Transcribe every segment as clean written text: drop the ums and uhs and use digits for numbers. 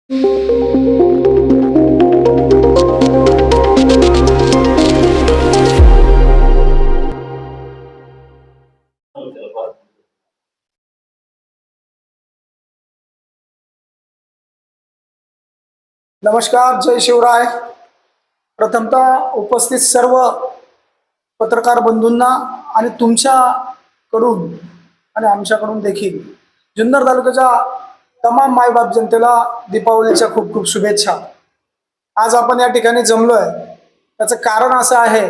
नमस्कार, जय शिवराय. प्रथमतः उपस्थित सर्व पत्रकार बंधूंना आणि तुमच्याकडून आणि आमच्याकडून देखील जुन्नर तालुक्याच्या तमाम मायबाप जनतेला दीपावलीच्या खूप खूप शुभेच्छा. आज आपण या ठिकाणी जमलोय त्याचं कारण असं आहे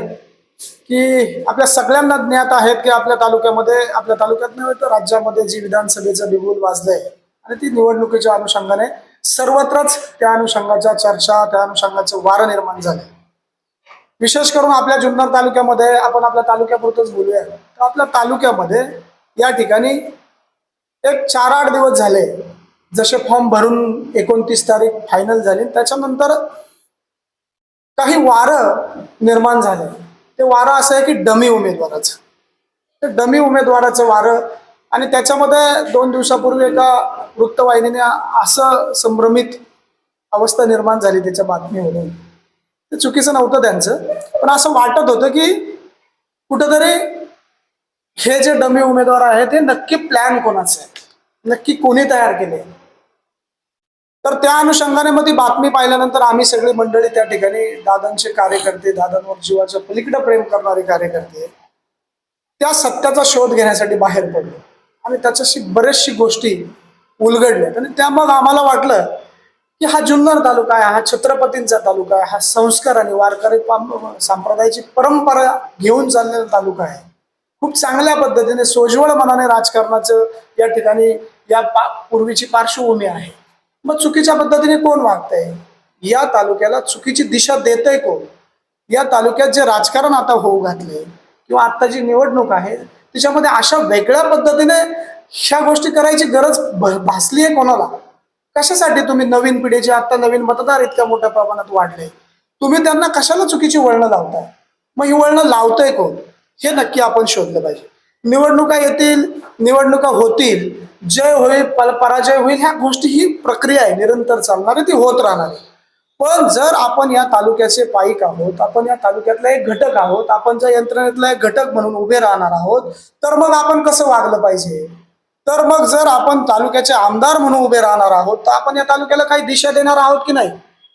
की आपल्या सगळ्यांना ज्ञात आहेत की आपल्या तालुक्यात नव्हे तर राज्यामध्ये जी विधानसभेचं बिगुल वाजलंय आणि ती निवडणुकीच्या अनुषंगाने सर्वत्रच त्या अनुषंगाच्या चर्चा, त्या अनुषंगाचं वारं निर्माण झालंय. विशेष करून आपल्या जुन्नर तालुक्यामध्ये आपण आपल्या तालुक्यापुरतच बोलूया. तर आपल्या तालुक्यामध्ये या ठिकाणी एक 4-8 दिवस झाले जसे फॉर्म भरून 29 तारीख फायनल झाली, त्याच्यानंतर काही वारं निर्माण झालं. ते वारं असं आहे की डमी उमेदवाराचं. ते डमी उमेदवाराचं वारं आणि त्याच्यामध्ये 2 दिवसापूर्वी एका वृत्तवाहिनीने असं संभ्रमित अवस्था निर्माण झाली त्याच्या बातमीवरून. ते चुकीचं नव्हतं त्यांचं, पण असं वाटत होतं की कुठंतरी हे जे डमी उमेदवार आहेत हे नक्की प्लॅन कोणाचं आहे, नक्की कोणी तयार केले. तर त्या अनुषंगाने मग ती बातमी पाहिल्यानंतर आम्ही सगळी मंडळी त्या ठिकाणी दादांचे कार्यकर्ते, दादांवर जीवाच्या पलीकडे प्रेम करणारे कार्यकर्ते त्या सत्याचा शोध घेण्यासाठी बाहेर पडलो आणि त्याच्याशी बरेचशी गोष्टी उलगडल्यात. आणि त्या मग आम्हाला वाटलं की हा जुन्नर तालुका आहे, हा छत्रपतींचा तालुका आहे, हा संस्कार आणि वारकरी संप्रदायाची परंपरा घेऊन चाललेला तालुका आहे. खूप चांगल्या पद्धतीने सोज्वळ मनाने राजकारणाचं या ठिकाणी पूर्वीची पार्श्वभूमी आहे. मग चुकीच्या पद्धतीने कोण वागतंय, या तालुक्याला चुकीची दिशा देतंय कोण, या तालुक्यात जे राजकारण आता होऊ घातले किंवा आता जी निवडणूक आहे त्याच्यामध्ये अशा वेगळ्या पद्धतीने ह्या गोष्टी करायची गरज भासली आहे कोणाला? कशासाठी तुम्ही नवीन पिढीचे आता नवीन मतदार इतक्या मोठ्या प्रमाणात वाढले, तुम्ही त्यांना कशाला चुकीची वळणं लावताय? मग ही वळणं लावतंय कोण हे नक्की आपण शोधलं पाहिजे. निवडणुका येतील, निवडणुका होतील, जय होईल पराजय होईल, ह्या गोष्टी ही प्रक्रिया आहे, निरंतर चालणारी, ती होत राहणार आहे. पण जर आपण या तालुक्याचे पाईक आहोत, आपण या तालुक्यातला एक घटक आहोत, आपण ज्या यंत्रणेतला एक घटक म्हणून उभे राहणार आहोत, तर मग आपण कसं वागलं पाहिजे? तर मग जर आपण तालुक्याचे आमदार म्हणून उभे राहणार आहोत तर आपण या तालुक्याला काही दिशा देणार आहोत की नाही,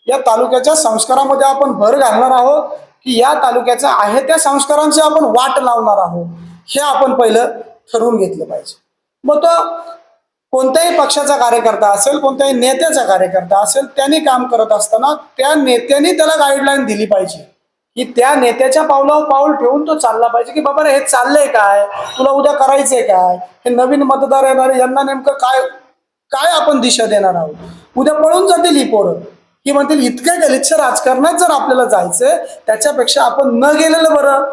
या तालुक्याच्या संस्कारामध्ये आपण भर घालणार आहोत की या तालुक्याच्या आहे त्या संस्कारांची आपण वाट लावणार आहोत, हे आपण पहिलं ठरवून घेतलं पाहिजे. मग तो कोणत्याही पक्षाचा कार्यकर्ता असेल, कोणत्याही नेत्याचा कार्यकर्ता असेल, त्यांनी काम करत असताना त्या नेत्यांनी त्याला गाईडलाईन दिली पाहिजे की त्या नेत्याच्या पावलावर पाऊल ठेवून तो चालला पाहिजे की बाबा रे हे चाललंय काय, तुला उद्या करायचंय काय, हे नवीन मतदार येणारे यांना नेमकं काय काय आपण दिशा देणार आहोत. उद्या पळून जातील ही पोरं की म्हणतील इतक्या गलिच्छ राजकारणात जर आपल्याला जायचंय त्याच्यापेक्षा आपण न गेलेलं बरं.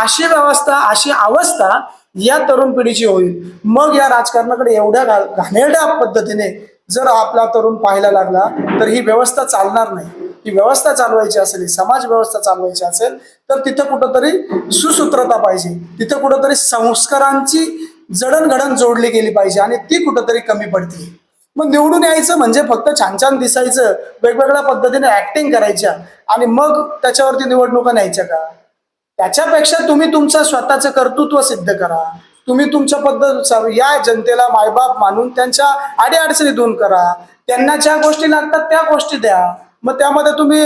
अशी व्यवस्था, अशी अवस्था या तरुण पिढीची होईल. मग या राजकारणाकडे एवढ्या घाणेरड्या पद्धतीने जर आपला तरुण पाहायला लागला तर ही व्यवस्था चालणार नाही. ही व्यवस्था चालवायची असेल, ही समाज व्यवस्था चालवायची असेल तर तिथं कुठंतरी सुसूत्रता पाहिजे, तिथं कुठंतरी संस्कारांची जडणघडण जोडली गेली पाहिजे आणि ती कुठंतरी कमी पडते. मग निवडून यायचं म्हणजे फक्त छान छान दिसायचं, वेगवेगळ्या पद्धतीने ऍक्टिंग करायच्या आणि मग त्याच्यावरती निवडणुका न्यायच्या का? त्याच्यापेक्षा तुम्ही तुमचं स्वतःचं कर्तृत्व सिद्ध करा. तुम्ही तुमच्या पद्धतीनुसार या जनतेला मायबाप मानून त्यांच्या अडीअडचणी दूर करा. त्यांना ज्या गोष्टी लागतात त्या गोष्टी द्या. मग त्यामध्ये तुम्ही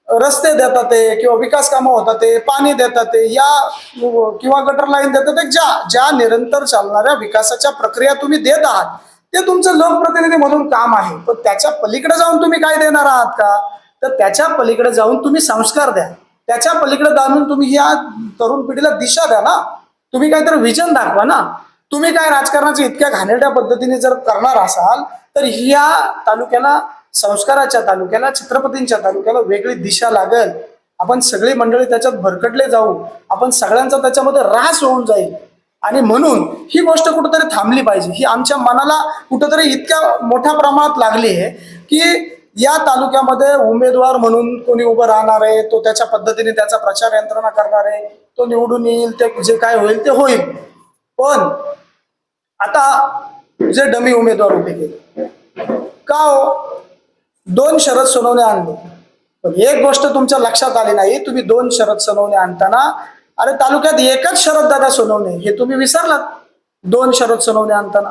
रस्ते देतात ते किंवा विकास कामं होतात ते, पाणी देतात ते, या किंवा गटर लाईन देतात ते, ज्या निरंतर चालणाऱ्या विकासाच्या प्रक्रिया तुम्ही देत आहात ते तुमचं लोकप्रतिनिधी म्हणून काम आहे. पण त्याच्या पलीकडे जाऊन तुम्ही काय देणार आहात का? तर त्याच्या पलीकडे जाऊन तुम्ही संस्कार द्या, त्याच्या पलीकडे जाऊन तुम्ही या तरुण पिढीला दिशा द्या ना. तुम्ही काहीतरी विजन दाखवा ना. तुम्ही काय राजकारणाची इतक्या घाणेरड्या पद्धतीने जर करणार असाल तर या तालुक्याला, संस्काराच्या तालुक्याला, छत्रपतींच्या तालुक्याला वेगळी दिशा लागेल. आपण सगळी मंडळी त्याच्यात भरकटले जाऊ, आपण सगळ्यांचा त्याच्यामध्ये ऱ्हास होऊन जाईल आणि म्हणून ही गोष्ट कुठेतरी थांबली पाहिजे. ही आमच्या मनाला कुठेतरी इतक्या मोठ्या प्रमाणात लागली आहे की या तालुक्यामध्ये उमेदवार म्हणून कोणी उभं राहणार आहे, तो त्याच्या पद्धतीने त्याचा प्रचार यंत्रणा करणार आहे, तो निवडून येईल, ते जे काय होईल ते होईल. पण आता जे डमी उमेदवार उभे केले का हो, 2 शरद सोनवणे आणले. पण एक गोष्ट तुमच्या लक्षात आली नाही, तुम्ही 2 शरद सोनवणे आणताना अरे तालुक्यात एकच शरद दादा सोनवणे हे तुम्ही विसरलात 2 शरद सोनवणे आणताना.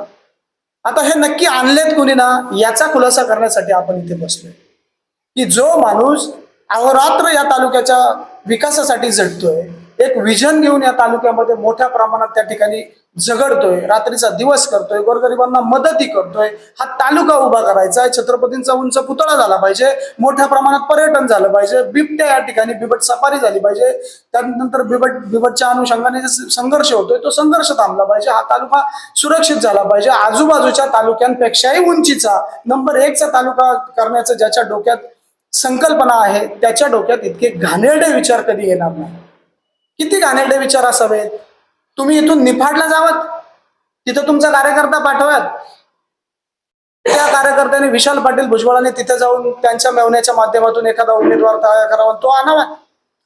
आता हे नक्की आणलेत कोणी ना, याचा खुलासा करण्यासाठी आपण इथे बसलोय. की जो माणूस अहोरात्र या तालुक्याच्या विकासासाठी झटतोय, एक विजन घेऊन या तालुक्यामध्ये मोठ्या प्रमाणात त्या ठिकाणी झगडतोय, रात्रीचा दिवस करतोय, गोरगरिबांना मदती करतोय, हा तालुका उभा करायचा आहे, छत्रपतींचा उंच पुतळा झाला पाहिजे, मोठ्या प्रमाणात पर्यटन झालं पाहिजे, बिबट्या या ठिकाणी बिबट सफारी झाली पाहिजे, त्यानंतर बिबटच्या अनुषंगाने जे संघर्ष होतोय तो संघर्ष थांबला पाहिजे, हा तालुका सुरक्षित झाला पाहिजे, आजूबाजूच्या तालुक्यांपेक्षाही उंचीचा नंबर 1 चा तालुका करण्याचं ज्याच्या डोक्यात संकल्पना आहे, त्याच्या डोक्यात इतके घाणेरडे विचार कधी येणार नाही. किती घाणेरडे विचार असावेत. तुम्ही इथून निफाडला जावत, तिथं तुमचा कार्यकर्ता पाठवत, त्या कार्यकर्त्याने विशाल पाटील भुजबळांनी तिथे जाऊन त्यांच्या मेवण्याच्या माध्यमातून एखादा उमेदवार तयार करावा, तो आणावा.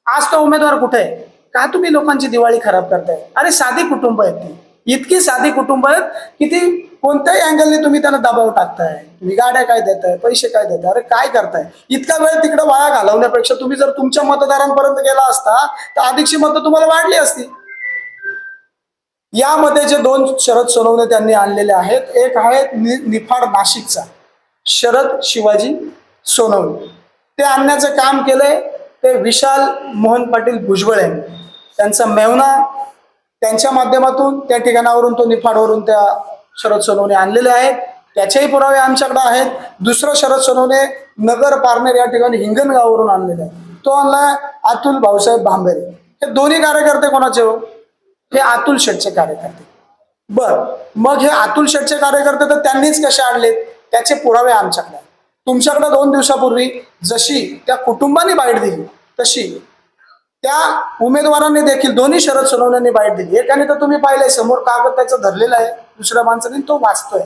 आज तो उमेदवार कुठे आहे? का तुम्ही लोकांची दिवाळी खराब करताय? अरे साधी कुटुंब आहेत ती, इतकी साधी कुटुंब आहेत की ती कोणत्याही अँगलने तुम्ही त्यांना दबाव टाकताय. तुम्ही गाड्या काय देताय, पैसे काय देताय, अरे काय करताय? इतका वेळ तिकडे वाया घालवण्यापेक्षा तुम्ही जर तुमच्या मतदारांपर्यंत गेला असता तर अधिकची मतं तुम्हाला वाढली असती. यामध्ये जे 2 शरद सोनवणे त्यांनी आणलेले आहेत, एक आहे निफाड नाशिकचा शरद शिवाजी सोनवणे, ते आणण्याचं काम केलंय ते विशाल मोहन पाटील भुजबळ यांनी. त्यांचा मेवना त्यांच्या माध्यमातून त्या ठिकाणावरून तो निफाडवरून त्या शरद सोनवणे आणलेले आहेत. त्याचेही पुरावे आमच्याकडे आहेत. दुसरं शरद सोनवणे नगर पारनेर या ठिकाणी हिंगणगाववरून आणलेला आहे, तो आणलाय अतुल भाऊसाहेब भांबेरे. हे दोन्ही कार्यकर्ते कोणाचे हो? हे अतुल शेठचे कार्यकर्ते. बर, मग हे अतुल शेठचे कार्यकर्ते तर त्यांनीच कसे आणले, त्याचे पुरावे आमच्याकडे. तुमच्याकडे 2 दिवसापूर्वी जशी त्या कुटुंबाने बाईट दिली तशी त्या उमेदवारांनी देखील दोन्ही शरद सोनवण्यांनी बाईट दिली. एकाने तर तुम्ही पाहिलंय, समोर कागद त्याचं धरलेला आहे दुसऱ्या माणसाने, तो वाचतोय.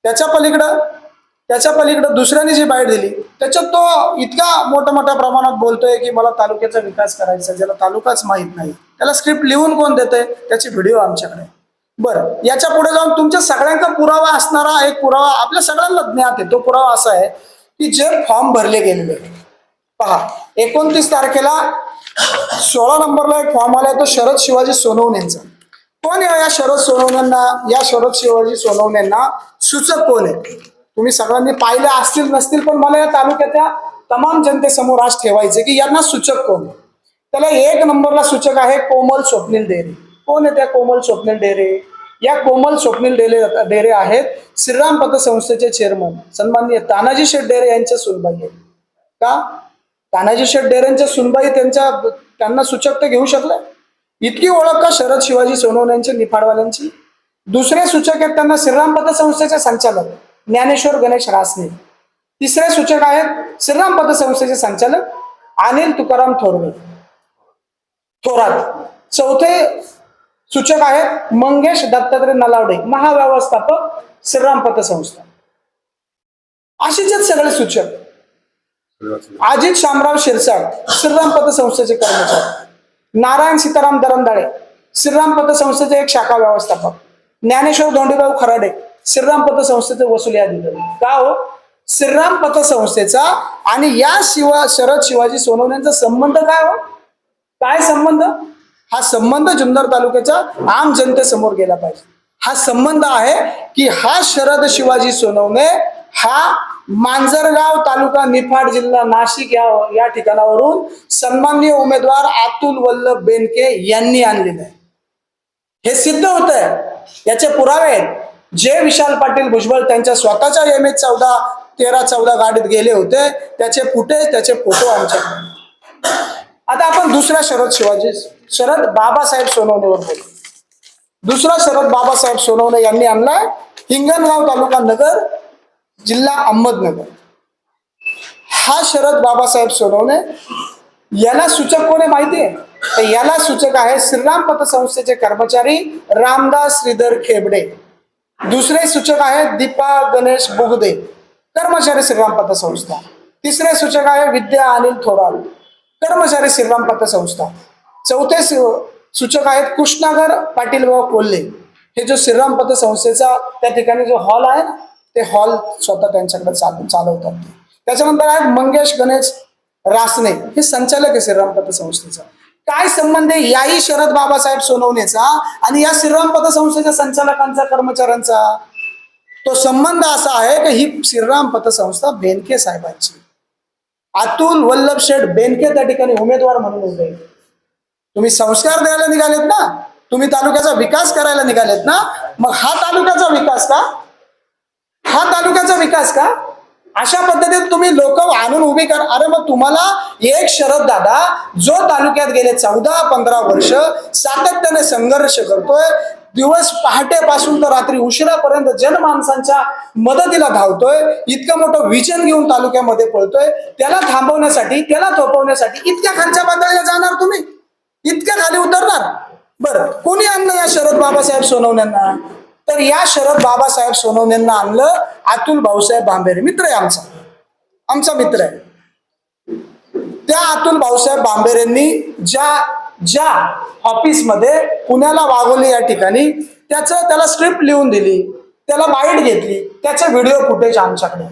त्याच्या पलीकडं दुसऱ्याने जी बाईट दिली त्याच्यात तो इतका मोठ्या प्रमाणात बोलतोय की मला तालुक्याचा विकास करायचा, ज्याला तालुकाच माहित नाही, त्याला स्क्रिप्ट लिहून कोण देतंय, त्याची व्हिडिओ आमच्याकडे. बरं, याच्या पुढे जाऊन तुमच्या सगळ्यांचा पुरावा असणारा एक पुरावा आपल्या सगळ्यांना ज्ञात आहे. तो पुरावा असा आहे की जे फॉर्म भरले गेलेले, पहा 29 तारखेला 16 नंबरला एक फॉर्म आलाय, तो शरद शिवाजी सोनवणेंचा. कोण आहे या शरद सोनवण्यांना, या शरद शिवाजी सोनवण्यांना सूचक कोण आहे? तुम्ही सगळ्यांनी पाहिले असतील नसतील, पण मला या तालुक्याच्या तमाम जनतेसमोर आज ठेवायचे की यांना सूचक कोण आहे. त्याला 1 नंबरला सूचक आहे कोमल स्वप्नील डेरे. कोण आहे त्या कोमल स्वप्नील डेरे? या कोमल स्वप्नील डेरे आहेत श्रीराम पतसंस्थेचे चेअरमन सन्माननीय तानाजी शेठ डेरे यांच्या सुनबाई आहेत. का तानाजी शेठ डेरेंच्या सुनबाई त्यांना सूचक ते घेऊ शकले? इतकी ओळख का शरद शिवाजी सोनवण्यांची निफाडवाल्यांची? दुसरे सूचक आहेत त्यांना श्रीराम पतसंस्थेचे संचालक ज्ञानेश्वर गणेश रासने. तिसरे सूचक आहेत श्रीराम पतसंस्थेचे संचालक अनिल तुकाराम थोरात. चौथे सूचक आहेत मंगेश दत्तात्रय नलावडे, महाव्यवस्थापक श्रीराम पतसंस्था. असेच आहेत सगळे सूचक. अजित शामराव शिरसाट श्रीराम पतसंस्थेचे कर्मचारी, नारायण सीताराम दरंदाळे श्रीराम पतसंस्थेचे एक शाखा व्यवस्थापक, ज्ञानेश्वर धोंडीभाऊ खराडे श्रीराम पतसंस्थेचे वसुली अधिकारी. का हो? श्रीराम पतसंस्थेचा आणि या शरद शिवाजी सोनवण्यांचा संबंध काय हो? काय संबंध? हा संबंध जुन्नर तालुक्याच्या आम जनतेसमोर गेला पाहिजे. हा संबंध आहे की हा शरद शिवाजी सोनवणे हा मांजरगाव तालुका निफाड जिल्हा नाशिक या ठिकाणावरून सन्माननीय उमेदवार अतुल वल्लभ बेनके यांनी आणलेलं आहे. हे सिद्ध होत आहे, याचे पुरावे आहेत. जे विशाल पाटील भुजबळ त्यांच्या स्वतःच्या MH14 13-14 गाडीत गेले होते त्याचे फुटेज, त्याचे फोटो आमच्याकडे. आता आपण दुसऱ्या शरद बाबासाहेब सोनवणेवर बोलू. दुसरा शरद बाबासाहेब सोनवणे यांनी आणलाय हिंगणगाव तालुका नगर जिल्हा अहमदनगर. हा शरद बाबासाहेब सोनवणे याला सूचक कोण आहे माहिती आहे? तर याला सूचक आहे श्रीराम पतसंस्थेचे कर्मचारी रामदास श्रीधर खेबडे. दुसरे सूचक आहेत दीपा गणेश बुगदे, कर्मचारी श्रीराम पतसंस्था. तिसरे सूचक आहे विद्या अनिल थोराल, कर्मचारी श्रीराम पतसंस्था. चौथे सूचक आहेत कृष्णागर पाटील व कोल्हे. हे जो श्रीराम पतसंस्थेचा त्या ठिकाणी जो हॉल आहे ना, ते हॉल स्वतः त्यांच्याकडे चालवतात. त्याच्यानंतर आहे मंगेश गणेश रासने, हे संचालक आहे श्रीराम पतसंस्थेचा. काय संबंध आहे याही शरद बाबासाहेब सोनवणेचा आणि या श्रीराम पतसंस्थेच्या संचालकांचा, कर्मचाऱ्यांचा? तो संबंध असा आहे की ही श्रीराम पतसंस्था बेनके साहेबांची. अतुल वल्लभ शेठ बेनके त्या ठिकाणी उमेदवार म्हणून उभे. तुम्ही संस्कार द्यायला निघालेत ना, तुम्ही तालुक्याचा विकास करायला निघालेत ना, मग हा तालुक्याचा विकास का? हा तालुक्याचा विकास का? अशा पद्धतीने तुम्ही लोक आणून उभी कर. अरे मग तुम्हाला एक शरद दादा जो तालुक्यात गेले 14-15 वर्ष सातत्याने संघर्ष करतोय, दिवस पहाटेपासून तर रात्री उशिरापर्यंत जनमानसांच्या मदतीला धावतोय, इतकं मोठं विजन घेऊन तालुक्यामध्ये पळतोय, त्याला थांबवण्यासाठी, त्याला थोपवण्यासाठी इतक्या खालच्या पातळीला जाणार तुम्ही? इतक्या खाली उतरणार? बरं, कोणी आणलं या शरद बाबासाहेब सोनवण्यांना? तर या शरद बाबासाहेब सोनवण्यांना आणलं अतुल भाऊसाहेब भांबेरे. मित्र आहे आमचा मित्र आहे. त्या अतुल भाऊसाहेब भांबेरेंनी ज्या ऑफिसमध्ये पुण्याला वाघोली या ठिकाणी त्याला स्क्रिप्ट लिहून दिली, त्याला बाईट घेतली, त्याचे व्हिडिओ फुटेज आमच्याकडे.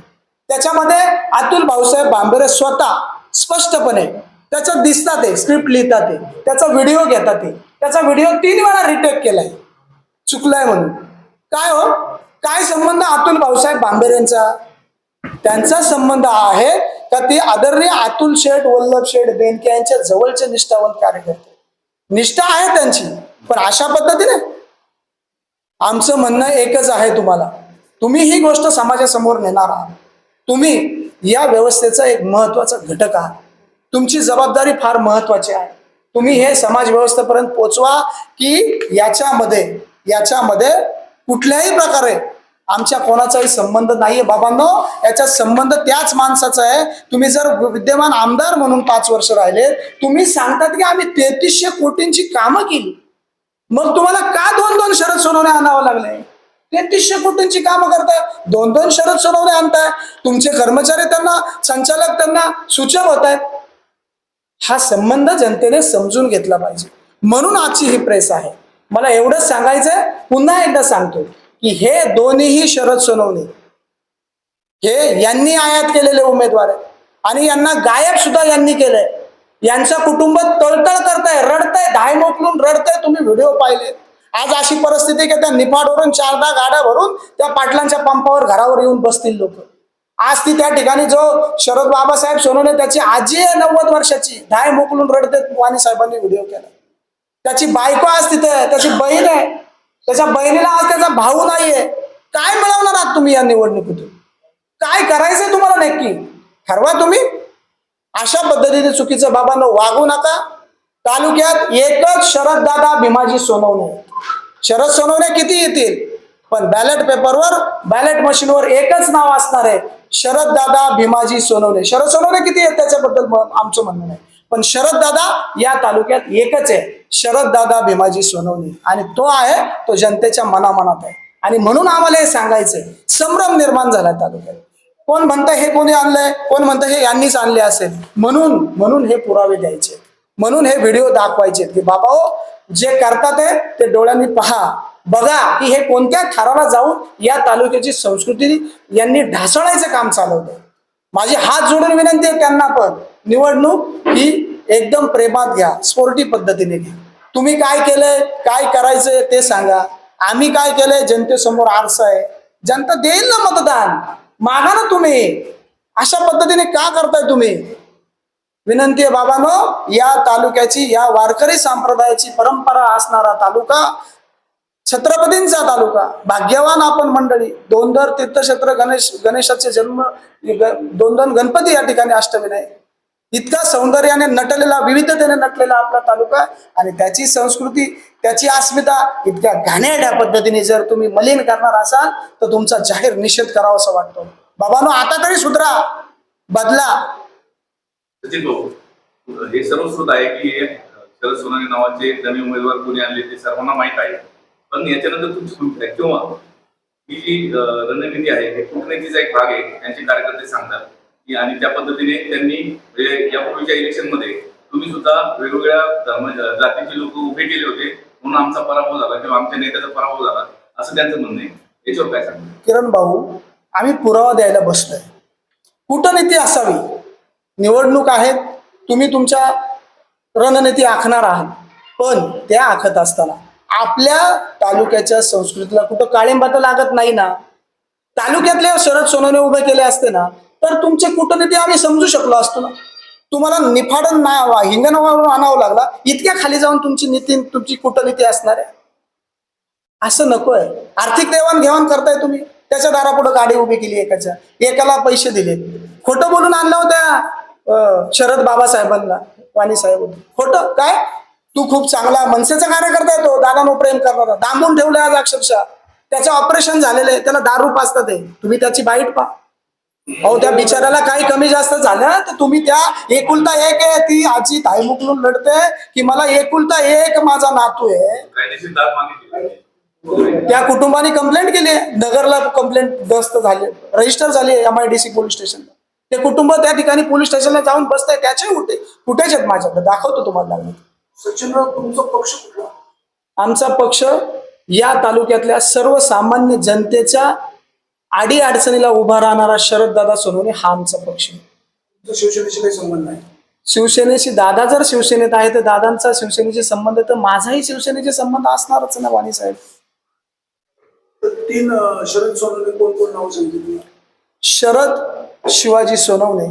त्याच्यामध्ये अतुल भाऊसाहेब भांबेरे स्वतः स्पष्टपणे त्याच्यात दिसतात, ते स्क्रिप्ट लिहितात, ते त्याचा व्हिडिओ घेतात, ते त्याचा व्हिडिओ 3 वेळा रिटेक केलाय चुकलाय म्हणून. काय हो, काय संबंध अतुल भाऊसाहेब भांबेरेंचा? त्यांचा संबंध आहे का ते आदरणीय अतुल शेठ वल्लभ शेठ बेनके यांच्या जवळचे निष्ठावंत कार्यकर्ते. निष्ठा आहे त्यांची, पण अशा पद्धतीने. आमचं म्हणणं एकच आहे तुम्हाला, तुम्ही ही गोष्ट समाजासमोर नेणार आहात, तुम्ही या व्यवस्थेचा एक महत्वाचा घटक आहात, तुमची जबाबदारी फार महत्वाची आहे. तुम्ही हे समाज व्यवस्थेपर्यंत पोचवा की याच्यामध्ये कुठल्याही प्रकारे आमच्या कोणाचाही संबंध नाहीये बाबांनो. याचा संबंध त्याच माणसाचा आहे. तुम्ही जर विद्यमान आमदार म्हणून 5 वर्ष राहिले, तुम्ही सांगतात की आम्ही 3300 कोटींची कामं केली, मग तुम्हाला का 2-2 शरद सोनवणे आणावं लागले? 3300 कोटींची कामं करताय, 2-2 शरद सोनवणे आणताय, तुमचे कर्मचारी त्यांना, संचालक त्यांना सूचक होत आहेत. हा संबंध जनतेने समजून घेतला पाहिजे, म्हणून आजची ही प्रेस आहे. मला एवढंच सांगायचंय, पुन्हा एकदा सांगतो की हे दोन्हीही शरद सोनवणे हे यांनी आयात केलेले उमेदवार आहेत आणि यांना गायब सुद्धा यांनी केलंय. यांचं कुटुंब तळतळ करताय, रडतंय, धाय मोकलून रडतंय. तुम्ही व्हिडिओ पाहिले. आज अशी परिस्थिती की त्या निफाडवरून 4-10 गाड्या भरून त्या पाटलांच्या पंपावर घरावर येऊन बसतील लोक. आज ती त्या ठिकाणी जो शरद बाबासाहेब सोनवणे त्याची आजी आहे 90 वर्षाची, धाय मोकलून रडते. वाणी साहेबांनी व्हिडिओ केला. त्याची बायको आज तिथे आहे, त्याची बहीण आहे, त्याच्या बहिणीला आज त्याचा भाऊ नाहीये. काय मिळवणार आहात तुम्ही या निवडणुकीतून? काय करायचंय तुम्हाला नक्की ठरवा तुम्ही. अशा पद्धतीने चुकीचं बाबांनो वागू नका. तालुक्यात एकच शरद दादा भीमाजी सोनवणे. शरद सोनवणे किती येतील, पण बॅलेट पेपरवर, बॅलेट मशीनवर एकच नाव असणार आहे, शरद दादा भीमाजी सोनवणे. शरद सोनवणे किती आहेत त्याच्याबद्दल आमचं म्हणणं नाही, पण शरद दादा या तालुक्यात एकच आहे, शरद दादा भीमाजी सोनवणे. आणि तो आहे, तो जनतेच्या मनामनात आहे. आणि म्हणून आम्हाला हे सांगायचंय, संभ्रम निर्माण झालाय तालुक्यात. कोण म्हणतं हे कोणी आणलंय, कोण म्हणतं हे यांनीच आणले असेल. म्हणून हे पुरावे द्यायचे, म्हणून हे व्हिडिओ दाखवायचे की बाबा जे करतात ते डोळ्यांनी पहा, बघा की हे कोणत्या थराला जाऊन या तालुक्याची संस्कृती यांनी ढासळायचं काम चालवलंय. माझी हात जोडून विनंती आहे त्यांना पण, निवडणूक ही एकदम प्रेमात घ्या, स्पोर्टी पद्धतीने घ्या. तुम्ही काय केलंय, काय करायचंय ते सांगा. आम्ही काय केलंय, जनतेसमोर आरसा आहे, जनता देईल ना मतदान, मागा ना तुम्ही. अशा पद्धतीने का करताय तुम्ही? विनंती आहे बाबांनो, या तालुक्याची, या वारकरी संप्रदायाची परंपरा असणारा तालुका, छत्रपतींचा तालुका, भाग्यवान आपण मंडळी. 2 तीर्थक्षेत्र, गणेशाचे जन्म, 2 गणपती या ठिकाणी अष्टविनायक. इतका सौंदर्याने नटलेला, विविधतेने नटलेला आपला तालुका आणि त्याची संस्कृती, त्याची अस्मिता इतक्या घाणेरड्या पद्धतीने जर तुम्ही मलिन करणार असाल तर तुमचा जाहीर निषेध करावा असं वाटतो. बाबांनो, आता तरी सुधरा, बदला. सचिन भाऊ, हे सर्वश्रुत आहे की शरद सोनवणे नावाचे नवीन उमेदवार कोणी आणले ते सर्वांना माहीत आहे. पण याच्यानंतर तुमची भूमिका आहे किंवा ही जी रणनीती आहे हे कूटनीतीचा एक भाग आहे, त्यांचे कार्यकर्ते सांगतात की, आणि त्या पद्धतीने त्यांनी यापूर्वीच्या इलेक्शन मध्ये तुम्ही सुद्धा वेगवेगळ्या जातीचे लोक उभे केले होते, म्हणून आमचा पराभव झाला किंवा आमच्या नेत्याचा पराभव झाला असं त्यांचं म्हणणं आहे. याच्यावर काय सांगतात? किरण भाऊ, आम्ही पुरावा द्यायला बसलोय. कूटनीती असावी. निवडणूक आहेत, तुम्ही तुमच्या रणनीती आखणार आहात, पण त्या आखत असताना आपल्या तालुक्याच्या संस्कृतीला कुठं काळिंबा तर लागत नाही ना. तालुक्यातले शरद सोनवणे उभे केले असते ना तर तुमचे कूटनीती आम्ही समजू शकलो असतो ना. तुम्हाला निफाडन ना हिंगणावरून आणावं लागला, इतक्या खाली जाऊन तुमची कूटनीती असणार आहे. असं नकोय. आर्थिक देवाणघेवाण करताय तुम्ही, त्याच्या दारापुढे गाडी उभी केली, एकाला पैसे दिले, खोटं बोलून आणलं होत्या शरद बाबासाहेबांना, वाणी साहेब. खोटं काय, तू खूप चांगला मनसेचा कार्यकर्ता आहे, तो दादानो प्रेम करणारा, दांबून ठेवले आज अक्षरशः. त्याचं ऑपरेशन झालेलं आहे, त्याला दारू पाजतात आहे, तुम्ही त्याची बाईट पहा. अहो त्या बिचाराला काही कमी जास्त झालं तर तुम्ही त्या एकुलता एक आहे, ती आजी ताई मुकलून लढते की मला एकुलता एक माझा नातू आहे, कायदेशीर दाद मागितली. त्या कुटुंबाने कंप्लेंट केली आहे. नगरला कंप्लेंट दस्त झाली, रजिस्टर झाली MIDC पोलीस स्टेशनला. ते कुटुंब त्या ठिकाणी पोलीस स्टेशनला जाऊन बसतंय, त्याचे फुटेज आहेत माझ्याकडे, दाखवतो तुम्हाला लागले. सचिनराव, तुमचा पक्ष कुठला? आमचा पक्ष या तालुक्यातल्या सर्वसामान्य जनतेच्या आडी अडचणीला उभा राहणारा शरददादा सोनवणे हा आमचा पक्ष. तुमचा शिवसेनेशी काही संबंध नाही? शिवसेनेशी, दादा जर शिवसेनेत आहे तर दादांचा शिवसेनेशी संबंध, तर माझाही शिवसेनेशी संबंध असणारच ना वाणी साहेब. तर 3 शरद सोनवणे कोण कोण नाव सांगितली? शरद शिवाजी सोनवणे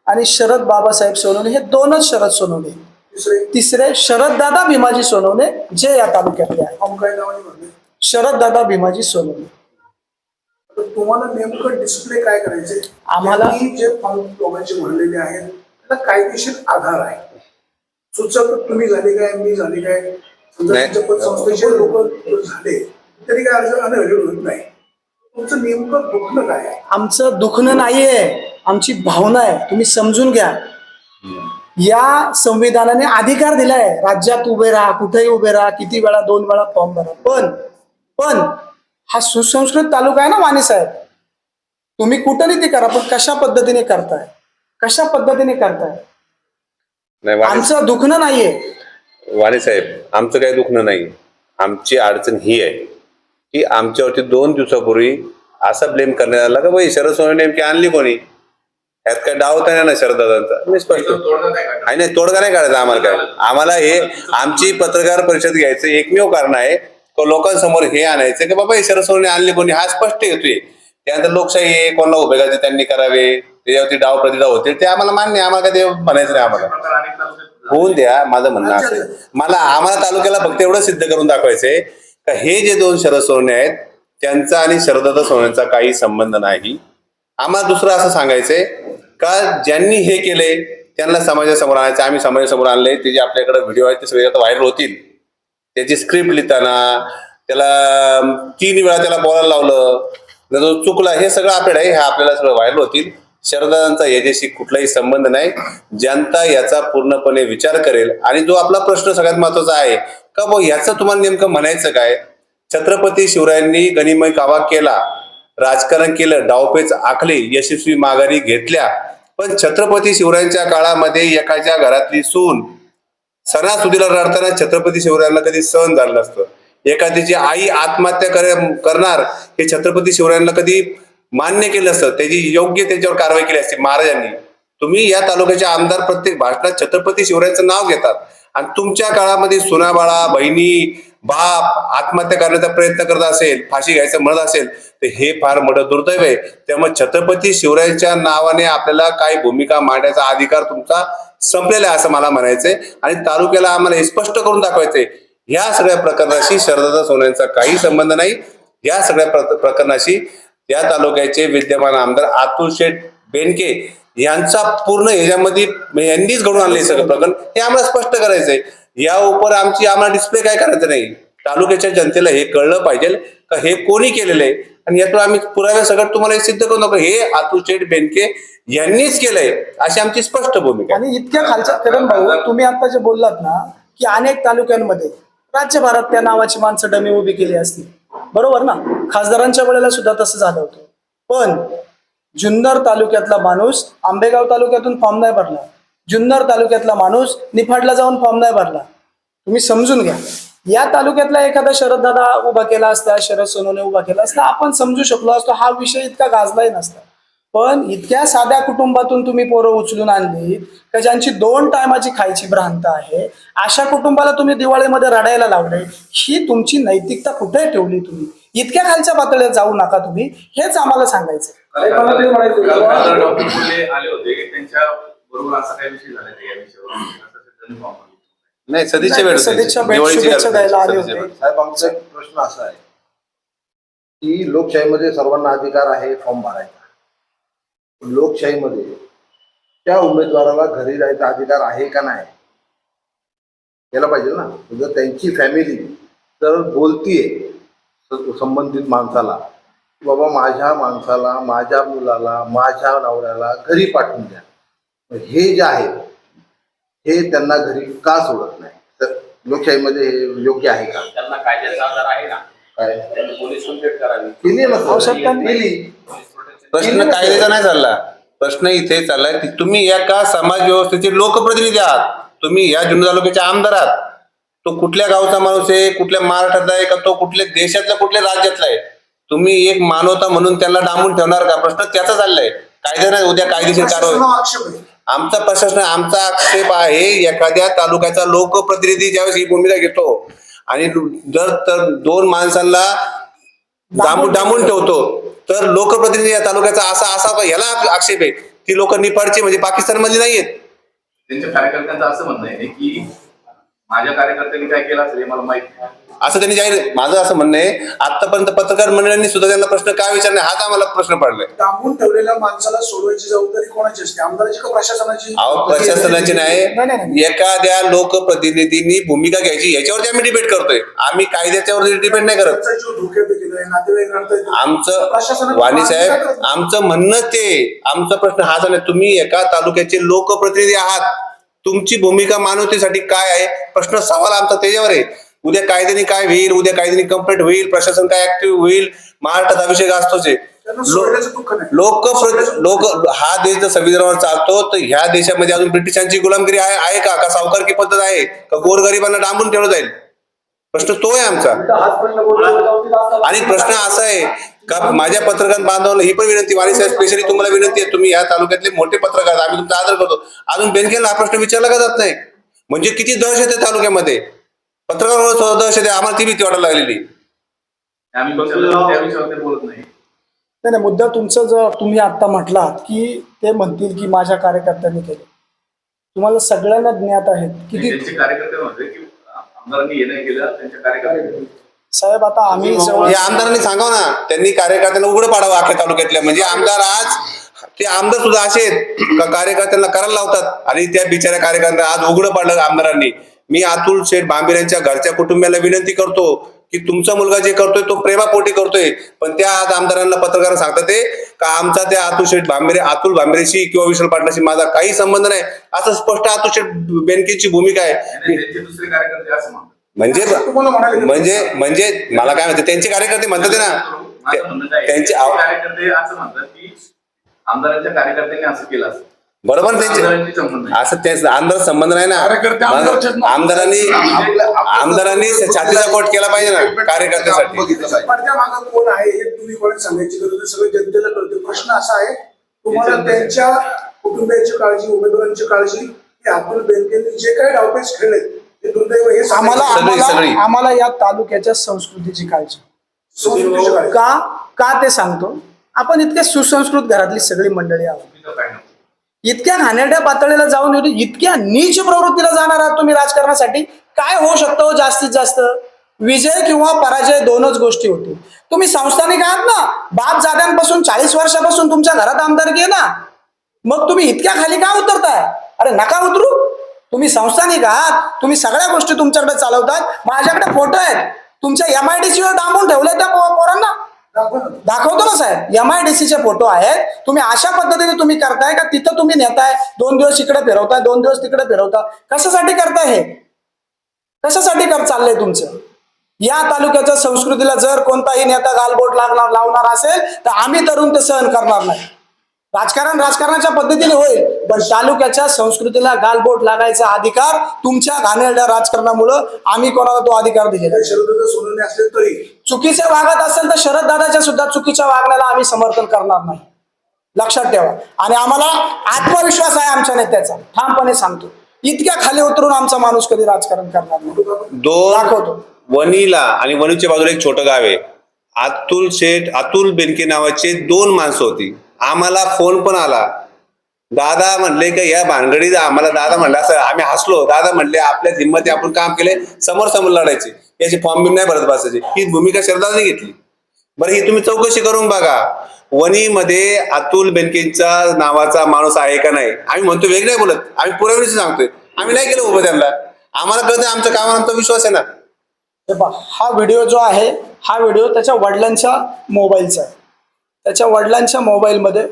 आणि शरद बाबासाहेब सोनवणे, हे 2च शरद सोनवणे. तिसरे शरद दादा भीमाजी सोनवणे, जे या तालुक्यातले आहे. फॉर्म काय नावाने भरले? शरद दादा भीमाजी सोनवणे. तर तुम्हाला नेमकं डिस्प्ले काय करायचे? आम्हाला- यांनी जे फॉर्म लोकांचे भरलेले आहेत त्याला कायदेशीर आधार आहे. सूचक तुम्ही झाले काय, मी झाले काय, समजा नाही. तुमच्या पतसंस्थेचे लोक झाले तरी काय अर्ज अनव्हॅलिड होत नाही. तुमचं नेमकं दुखणं काय आहे? आमचं दुखणं नाहीये, आमची भावना आहे, तुम्ही समजून घ्या. या संविधानाने अधिकार दिलाय, राज्यात उभे राहा, कुठेही उभे राहा, किती वेळा, 2 वेळा फॉर्म भरा. पण हा सुसंस्कृत तालुका आहे ना वाणी साहेब. तुम्ही कूटनीती करा, पण कशा पद्धतीने करताय, कशा पद्धतीने करताय. नाही वाणी आमचं दुखणं नाहीये. वाणी साहेब, आमचं काही दुखणं नाही. आमची अडचण ही आहे की आमच्यावरती 2 दिवसापूर्वी असा ब्लेम करण्यात आला का बाई शरद सोनवणे नेमकी आणली कोणी, यात काय डाव तर नाही ना शरददादांचा. मी स्पष्ट आहे, नाही तोडगा नाही काढायचा आम्हाला. काय आम्हाला हे आमची पत्रकार परिषद घ्यायचं एकमेव कारण आहे, तो लोकांसमोर हे आणायचं की बाबा हे शरद सोनवणे आणले कोणी, हा स्पष्ट येतोय. त्यानंतर लोकशाही आहे, कोणाला उभे करायचे त्यांनी करावे, त्याच्यावरती डाव प्रतिडाव होते, ते आम्हाला मान्य आहे, आम्हाला काय ते म्हणायचं नाही. आम्हाला होऊन द्या, माझं म्हणणं असं आहे. आम्हाला तालुक्याला फक्त एवढं सिद्ध करून दाखवायचंय का हे जे 2 शरद सोनवणे आहेत त्यांचा आणि शरददादा सोनवणेचा काही संबंध नाही. आम्हाला दुसरं असं सांगायचंय का ज्यांनी हे केले त्यांना समाजासमोर आणायचं. आम्ही समाजासमोर आणले, ते जे आपल्याकडे व्हिडिओ आहेत ते सगळे आता व्हायरल होतील. त्याची स्क्रिप्ट लिहिताना त्याला 3 वेळा त्याला बोलायला लावलं, जो चुकला, हे सगळं आपल्याकडे आहे, हे आपल्याला सगळं व्हायरल होतील. शरददादांचा याच्याशी कुठलाही संबंध नाही. जनता याचा पूर्णपणे विचार करेल. आणि जो आपला प्रश्न सगळ्यात महत्वाचा आहे का भाऊ याचं तुम्हाला नेमकं म्हणायचं काय. छत्रपती शिवरायांनी गनिमय कावा केला, राजकारण केलं, डावपेच आखले, यशस्वी माघारी घेतल्या. पण छत्रपती शिवरायांच्या काळामध्ये एखाद्या घरातली सून सणासुदीला रडताना छत्रपती शिवरायांना कधी सहन झालं नसतं. एखाद्याची आई आत्महत्या करणार हे छत्रपती शिवरायांना कधी मान्य केलं असतं, त्याची योग्य त्याच्यावर कारवाई केली असते महाराजांनी. तुम्ही या तालुक्याचे आमदार प्रत्येक भाषणात छत्रपती शिवरायांचं नाव घेतात आणि तुमच्या काळामध्ये सुनाबाळा, बहिणी, बाप आत्महत्या करण्याचा प्रयत्न करत असेल, फाशी घ्यायचं म्हणत असेल तर हे फार मोठं दुर्दैव आहे. त्यामुळे छत्रपती शिवरायांच्या नावाने आपल्याला काही भूमिका मांडण्याचा अधिकार तुमचा संपलेला आहे असं मला म्हणायचंय. आणि तालुक्याला आम्हाला हे स्पष्ट करून दाखवायचंय या सगळ्या प्रकरणाशी शरददादा सोनवणेंचा काही संबंध नाही. या सगळ्या प्रकरणाशी त्या तालुक्याचे विद्यमान आमदार अतुल शेठ बेनके यांचा पूर्ण ह्याच्यामध्ये यांनीच घडून आणले सगळं प्रकरण, हे आम्हाला स्पष्ट करायचंय. या उपर आम्हाला डिस्प्ले काय करायचं नाही. तालुक्याच्या जनतेला हे कळलं पाहिजे का हे कोणी केलेलं आहे. आणि यातून आम्ही पुराव्या सगळं तुम्हाला सिद्ध करू नको, हे अतुल शेठ बेनके यांनीच केलंय अशी आमची स्पष्ट भूमिका. आणि इतक्या खालच्या करण भाऊ, तुम्ही आता जे बोललात ना की अनेक तालुक्यांमध्ये राज्यभरात त्या नावाची माणसं डमी उभी केली असती, बरोबर ना. खासदारांच्या वेळेला सुद्धा तसं झालं होतं. पण जुन्नर तालुक्यातला माणूस आंबेगाव तालुक्यातून फॉर्म नाही भरला, जुन्नर तालुक्यातला माणूस निफाडला जाऊन फॉर्म नाही भरला. तुम्ही समजून घ्या. या तालुक्यातला एखादा शरददादा उभा केला असता, शरद सोनवणे उभा केला असता, आपण समजू शकलो असतो, हा विषय इतका गाजलाही नसता. पण इतक्या साध्या कुटुंबातून तुम्ही पोरं उचलून आणली का ज्यांची 2 टायमाची खायची भ्रांत आहे, अशा कुटुंबाला तुम्ही दिवाळीमध्ये रडायला लावले. ही तुमची नैतिकता कुठे ठेवली तुम्ही? इतक्या खालच्या पातळीवर जाऊ नका तुम्ही, हेच आम्हाला सांगायचं. मला ते म्हणायचं काल का- खासदार डॉक्टर फुले आले होते की त्यांच्या बरोबर असा काही विषय झाला का या विषयावर असं त्यांनी फॉर्म भरला. नाही, सदिच्छा नाही, भेट होती. सदिच्छा भेट, दिवाळीची शुभेच्छा गर्दी. द्यायला आले सदिच्छा होते. भेट. साहेब, आमचा एक प्रश्न असा आहे की लोकशाहीमध्ये सर्वांना अधिकार आहे फॉर्म भरायचा. लोकशाहीमध्ये त्या उमेदवाराला घरी जायचा अधिकार आहे का नाही यायला पाहिजे ना. जर त्यांची फॅमिली जर बोलतीये संबंधित माणसाला की बाबा माझ्या माणसाला, माझ्या मुलाला, माझ्या नवऱ्याला घरी पाठवून द्या, मग हे जे आहे हे त्यांना घरी का सोडत नाही, तर लोकशाहीमध्ये हे योग्य आहे का? त्यांना कायद्याचा आधार आहे ना, काय त्यांनी पोलीस कंप्लेंट करावी. केली ना हो, साहेब, त्यांनी- केली. प्रश्न कायद्याचा नाही चालला. प्रश्न इथे चाललाय की तुम्ही एका समाज व्यवस्थेचे लोकप्रतिनिधी आहात. तुम्ही या जुन्नर तालुक्याचे आमदार आहात. तो कुठल्या गावचा माणूस आहे, कुठल्या महाराष्ट्रातला आहे का तो कुठल्या देशातला, कुठल्या राज्यातला आहे, तुम्ही एक मानवता म्हणून त्यांना डांबून ठेवणार का? प्रश्न त्याचा चाललाय. कायदा नाही, उद्या कायदेशीर कारवाई. प्रशासनावर आक्षेप आहे. आमचा आक्षेप आहे, एखाद्या तालुक्याचा लोकप्रतिनिधी ज्यावेळेस ही भूमिका घेतो आणि जर तर 2 माणसांना डांबून ठेवतो, तर लोकप्रतिनिधी या तालुक्याचा असा याला आक्षेप आहे. ती लोक निपाडची म्हणजे पाकिस्तान मधली नाहीयेत. त्यांच्या कार्यकर्त्यांचं असं म्हणणं आहे की माझ्या कार्यकर्त्यांनी काय केलं असेल हे मला माहित नाही. असं त्यांनी जाहीर, माझं असं म्हणणं आहे, आतापर्यंत पत्रकार मंडळांनी सुद्धा त्यांना प्रश्न काय विचारणे हाच आम्हाला प्रश्न पडलाय. डांबून ठेवलेल्या माणसाला सोडवायची जबाबदारी कोणाची असते, आमदाराची का प्रशासनाची? अहो, प्रशासनाची नाही, नाही. नाही, एखाद्या लोकप्रतिनिधींनी भूमिका घ्यायची याच्यावरती आम्ही डिबेट करतोय. आम्ही कायद्याच्यावरती डिबेट नाही करत. त्यांचा जीव धोक्यात गेलाय, नातेवाईक रडतायत. आमचं प्रशासनाचं वाणी काय साहेब, करतं? आमचं म्हणणं ते, आमचा प्रश्न हाच नाही. तुम्ही एका तालुक्याचे लोकप्रतिनिधी आहात, तुमची भूमिका मानवतेसाठी काय आहे, प्रश्न सवाल आमचा त्याच्यावर आहे. उद्या कायद्याने काय होईल, उद्या कायद्याने कंप्लेंट होईल, प्रशासन काय ऍक्टिव्ह होईल, महाराष्ट्रात अभिषेक असतोच आहे. त्यांना सोडण्याचं दुःख नाही. लोक हा देश जर संविधानावर चालतो, तर ह्या देशामध्ये अजून ब्रिटिशांची गुलामगिरी आहे का? का सावकारकी पद्धत आहे का? गोरगरिबांना डांबून ठेवलं जाईल? प्रश्न तो आहे आमचा. आणि प्रश्न असा आहे का, माझ्या पत्रकार बांधवांना ही पण विनंती, वाणी साहेब स्पेशली तुम्हाला विनंती आहे, तुम्ही या तालुक्यातले मोठे पत्रकार, आम्ही तुमचा आदर करतो, अजून बेनकेला हा प्रश्न विचारला का जात नाही? म्हणजे किती दहशत आहे तालुक्यामध्ये, पत्रकारांवर दहशत आहे. आम्हाला ती भीती वाटायला लागलेली. आम्ही पक्षाला त्या विषयावर ते बोलत नाही. नाही, मुद्दा तुमचं जर तुम्ही आता म्हटलात की ते म्हणतील की माझ्या कार्यकर्त्यांनी केले, तुम्हाला सगळ्यांना ज्ञात आहेत किती. त्यांचे कार्यकर्ते म्हणते की आमदारांनी हे नाही केलं, त्यांच्या कार्यकर्त्यांनी. साहेब, आता आम्ही जवळ हे आमदारांनी सांगावं ना, त्यांनी कार्यकर्त्यांना उघडं पाडावं अख्ख्या तालुक्यातल्या. म्हणजे आमदार आज ते आमदार सुद्धा असे आहेत का कार्यकर्त्यांना करायला लावतात, आणि त्या बिचाऱ्या कार्यकर्त्यांना आज उघडं पाडलं आमदारांनी. मी अतुल शेठ भांबीर यांच्या घरच्या कुटुंबियाला विनंती करतो की तुमचा मुलगा जे करतोय तो प्रेमापोटी करतोय, पण त्या आज आमदारांना पत्रकार सांगतात ते का आमचा त्या अतुल भांबरेशी किंवा विशाल पाटलाशी माझा काही संबंध नाही, असं स्पष्ट अतुल शेठ बेनकेची भूमिका आहे. आणि त्यांचे दुसरे कार्यकर्ते असं म्हणतात. म्हणजे तुम्हाला म्हणाले म्हणजे मला काय म्हणते, त्यांचे कार्यकर्ते म्हणतात ते माझं म्हणणं काय आहे, त्यांचे त्यांचे कार्यकर्ते असं म्हणतात की आमदारांच्या कार्यकर्त्यांनी असं केलं असं. बरोबर, त्यांचे आमदारांशी संबंध नाही. असं ते आमदार संबंध नाही ना. कार्यकर्ते आमदारचेच ना. आमदारांनी छातीचा कोट केला पाहिजे ना कार्यकर्त्यासाठी. बघितलं पाहिजे. पडद्या मागं कोण आहे हे तुम्ही कोणाला सांगायची गरज नाही, सगळं जनतेला कळते. प्रश्न असा आहे, तुम्हाला त्यांच्या कुटुंबियाची काळजी, उमेदवारांची काळजी, की अतुल बेनकेंनी जे काही डावपेच खेळले ते दुर्दैव, हे आम्हाला सांगायचं. सगळी. आम्हाला या तालुक्याच्या संस्कृतीची काळजी. संस्कृतीची काळजी. का ते सांगतो, आपण इतक्या सुसंस्कृत घरातली सगळी मंडळी आहोत. चुकीचं काय नाही. इतक्या घाणेरड्या पातळीला जाऊन येतो, इतक्या नीच प्रवृत्तीला जाणार आहात तुम्ही राजकारणासाठी. काय होऊ शकतं जास्तीत जास्त? विजय किंवा पराजय दोनच गोष्टी होतील. तुम्ही संस्थानिक आहात ना, बाप जात्यांपासून 40 वर्षापासून तुमच्या घरात आमदारकी आहे ना, मग तुम्ही इतक्या खाली का उतरताय? अरे नका उतरू, तुम्ही संस्थानिक आहात, तुम्ही सगळ्या गोष्टी तुमच्याकडे चालवतात. माझ्याकडे फोटो आहेत तुमच्या MIDC वर डांबून ठेवले त्या पोरांना, दाखवतो ना साहेब, MIDC चे फोटो आहेत. तुम्ही अशा पद्धतीने तुम्ही करताय का तिथं तुम्ही नेताय, 2 दिवस इकडे फिरवताय, 2 दिवस तिकडे फिरवता. कशासाठी करताय हे? कशासाठी चाललंय तुमचं? या तालुक्याच्या संस्कृतीला जर कोणताही नेता गालबोट लावणार असेल तर आम्ही तरुण ते सहन करणार नाही. राजकारणाच्या पद्धतीने होईल, पण तालुक्याच्या संस्कृतीला गालबोट लागायचा अधिकार तुमच्या घाणेरड्या राजकारणामुळं आम्ही कोणाला तो अधिकार दिलेला आहे. शरद सोडवणे असले तरी चुकीचे वागत असेल तर शरद दादाच्या सुद्धा चुकीच्या वागण्याला आम्ही समर्थन करणार नाही. लक्षात ठेवा. आणि आम्हाला आत्मविश्वास आहे आमच्या नेत्याचा, ठामपणे सांगतो. इतक्या खाली उतरून आमचा माणूस कधी राजकारण करणार नाही. दाखवतो. वणीला आणि वणीच्या बाजूला एक छोटं गाव आहे. अतुल बेनके नावाचे 2 माणसं होती. आम्हाला फोन पण आला. दादा म्हणले का या भानगडीत आम्हाला, दादा म्हणला असं आम्ही हसलो. दादा म्हणले आपल्या हिंमत आपण काम केले, समोर लढायचे, याची फॉर्म बिम नाही भरत बसायची. ही भूमिका शरदाने घेतली. बरं, ही तुम्ही चौकशी करून बघा. वणीमध्ये अतुल बेनकेंचा नावाचा माणूस आहे का नाही. आम्ही म्हणतो वेगळं नाही बोलत, आम्ही पुरावेच सांगतोय. आम्ही नाही केलं उभं त्यांना. आम्हाला कळतं आमच्या कामावर आमचा विश्वास आहे ना. हे पहा, हा व्हिडिओ जो आहे, हा व्हिडिओ त्याच्या वडिलांच्या मोबाईलचा आहे. त्याच्या वडिलांच्या मोबाईलमध्ये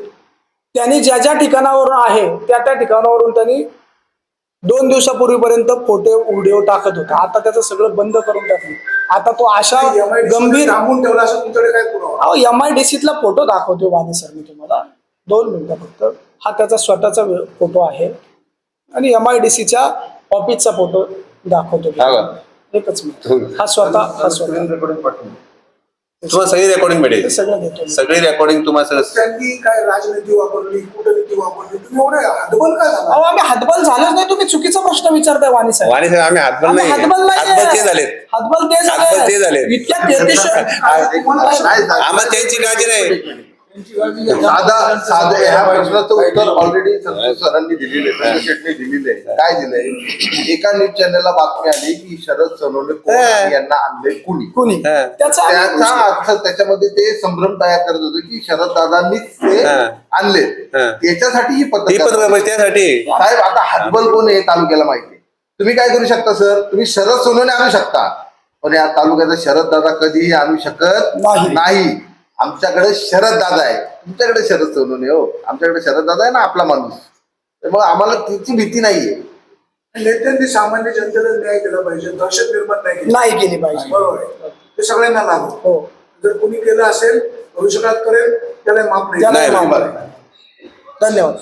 त्यांनी ज्या ज्या ठिकाणावरून आहे त्या ठिकाणावरून त्यांनी 2 दिवसापूर्वीपर्यंत फोटो व्हिडिओ टाकत होता. आता त्याचं सगळं बंद करून टाकलं. आता तो अशा गंभीर थांबून ठेवला असं तुमच्याकडे काय पुरावा? अहो, MIDCतला फोटो दाखवतो वाणी सर मी तुम्हाला. 2 मिनिटं फक्त. हा त्याचा स्वतःचा फोटो आहे आणि MIDCच्या ऑफिसचा फोटो दाखवतो. एकच मिनिट. हा स्वतः रेकॉर्डिंग पाठवून तुम्हाला सगळी रेकॉर्डिंग मिळेल. सगळं देतो. सगळी रेकॉर्डिंग तुम्हाला सगळं. त्यांनी काय राजनीती वापरली, कूटनीती वापरली, तुम्ही एवढे हतबल काय झाला? अहो, आम्ही हातबल झालोच नाही. तुम्ही चुकीचा प्रश्न विचारताय वाणी साहेब. वाणी साहेब, आम्ही हातबल आम्ही नाही, हातबल नाही. हातबल ते झालेत. हातबल ते हातबल ते झाले. इतक्या तेहतीसशे आम्हाला त्यांची काळजी नाही. साधा ह्या प्रश्नाचं उत्तर ऑलरेडी सरांनी दिलेलं आहे, संजय शेट्टी दिलेलं आहे. काय दिलंय? एका न्यूज चॅनलला बातमी आली की शरद सोनवणे कोण आणि यांना आणले कुणी. कुणी हा. त्याचा त्याचा अर्थ त्याच्यामध्ये ते संभ्रम तयार करत होते की शरद दादांनीच ते आणले. त्याच्यासाठी ही पत्रकार त्यासाठी साहेब, आता हातबल कोण आहे तालुक्याला माहिती आहे. तुम्ही काय करू शकता सर? तुम्ही शरद सोनवणे आणू शकता, पण या तालुक्याचा शरद दादा कधीही आणू शकत नाही. आमच्याकडे शरद दादा आहे, तुमच्याकडे शरद सोनवणे. हो, आमच्याकडे शरद दादा आहे ना, आपला माणूस. त्यामुळे आम्हाला तिची भीती नाहीये. नेत्यांनी सामान्य जनतेला न्याय केला पाहिजे, दहशत निर्माण नाही केली पाहिजे. बरोबर आहे. ते सगळ्यांना लागू. हो. जर कुणी केलं असेल, भविष्यकाळात करेल, त्याला माफ नाही. धन्यवाद.